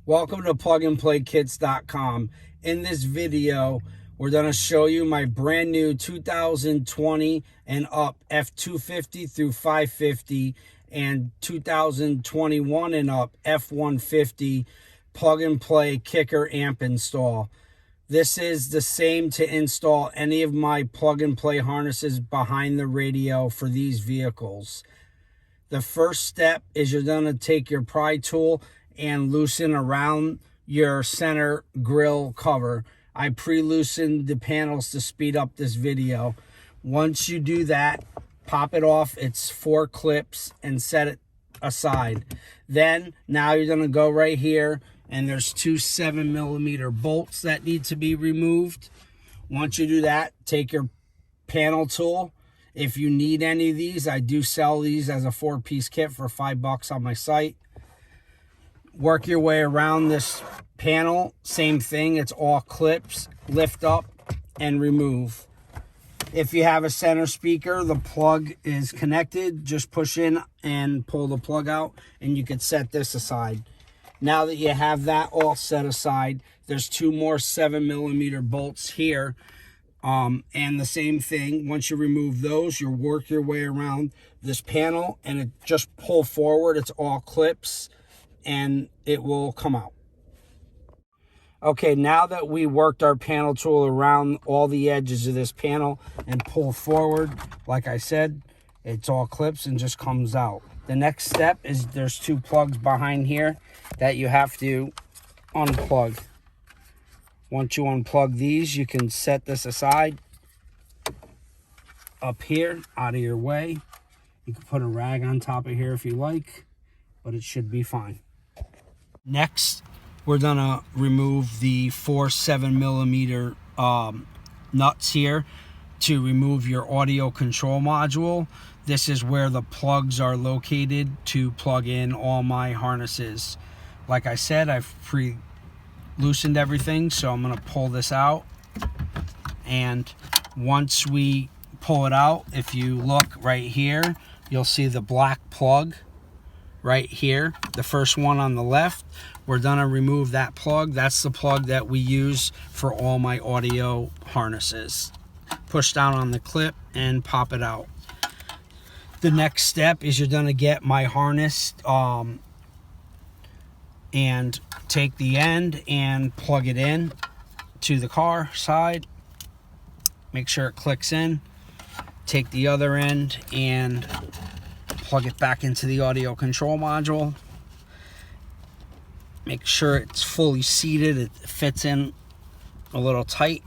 Welcome to plugandplaykits.com. In this video, we're going to show you my brand new 2020 and up F250 through 550 and 2021 and up F150 plug and play kicker amp install. This is the same to install any of my plug and play harnesses behind the radio for these vehicles. The first step is you're going to take your pry tool and loosen around your center grill cover. I pre-loosened the panels to speed up this video. Once you do that, pop it off its 4 clips and set it aside. Then now you're going to go right here, and there's 2 7mm bolts that need to be removed. Once you do that, take your panel tool. If you need any of these, I do sell these as a 4-piece kit for $5 on my site. Work your way around this panel. Same thing, it's all clips. Lift up and remove. If you have a center speaker, the plug is connected. Just push in and pull the plug out, and you can set this aside. Now that you have that all set aside, there's 2 more 7mm bolts here. And the same thing, once you remove those, you work your way around this panel, and it just pull forward. It's all clips, and it will come out. Okay, now that we worked our panel tool around all the edges of this panel and pull forward, like I said, it's all clips and just comes out. The next step is there's 2 plugs behind here that you have to unplug. Once you unplug these, you can set this aside up here, out of your way. You can put a rag on top of here if you like, but it should be fine. Next, we're gonna remove the 4 7mm nuts here to remove your audio control module. This is where the plugs are located to plug in all my harnesses. Like I said, I've loosened everything, so I'm gonna pull this out. And once we pull it out, if you look right here, you'll see the black plug right here, the first one on the left. We're gonna remove that plug. That's the plug that we use for all my audio harnesses. Push down on the clip and pop it out. The next step is you're gonna get my harness and take the end and plug it in to the car side. Make sure it clicks in. Take the other end and plug it back into the audio control module. Make sure it's fully seated. It fits in a little tight.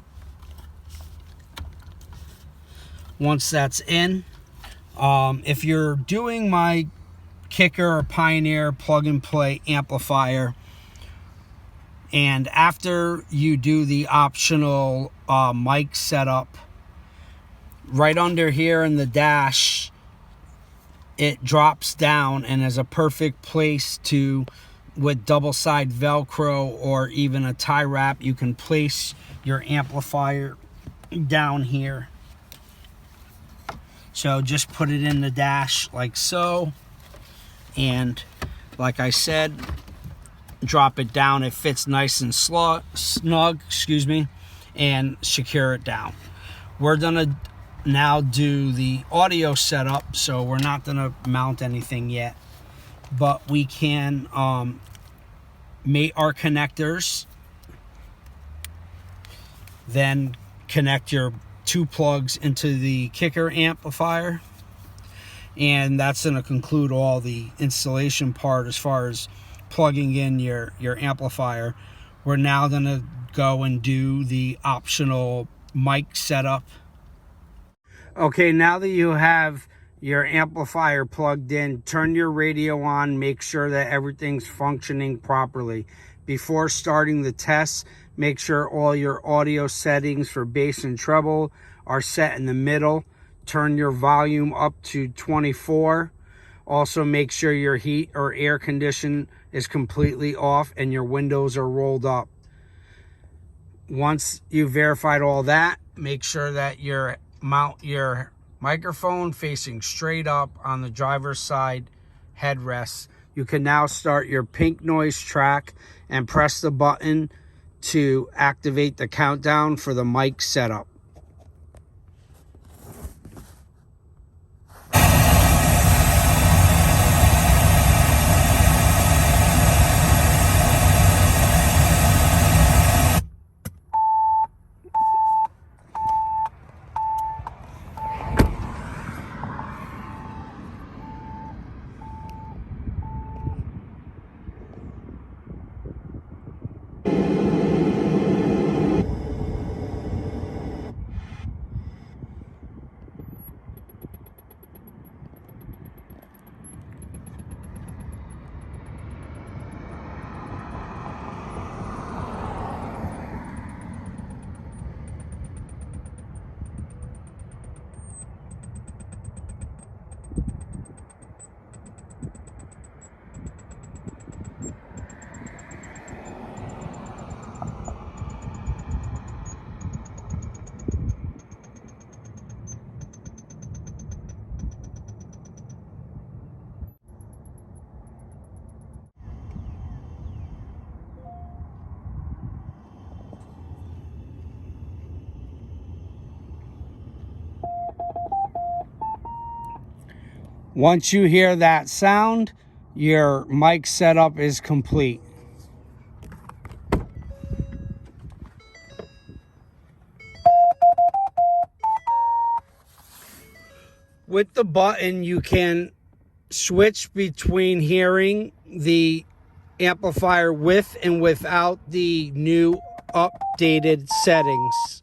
Once that's in, if you're doing my Kicker or Pioneer plug and play amplifier, and after you do the optional mic setup, right under here in the dash, it drops down and is a perfect place to, with double side Velcro or even a tie wrap, you can place your amplifier down here. So just put it in the dash like so, and like I said, drop it down. It fits nice and snug, excuse me, and secure it down. We're gonna now do the audio setup, so we're not gonna mount anything yet, but we can mate our connectors, then connect your 2 plugs into the kicker amplifier, and that's going to conclude all the installation part as far as plugging in your amplifier. We're now going to go and do the optional mic setup. Okay, now that you have your amplifier plugged in, turn your radio on, make sure that everything's functioning properly. Before starting the test, make sure all your audio settings for bass and treble are set in the middle. Turn your volume up to 24. Also make sure your heat or air condition is completely off and your windows are rolled up. Once you've verified all that, make sure that you mount your microphone facing straight up on the driver's side headrest. You can now start your pink noise track and press the button to activate the countdown for the mic setup. Once you hear that sound, your mic setup is complete. With the button, you can switch between hearing the amplifier with and without the new updated settings.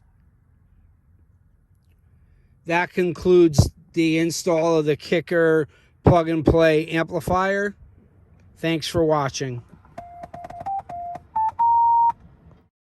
That concludes the install of the Kicker plug and play amplifier. Thanks for watching.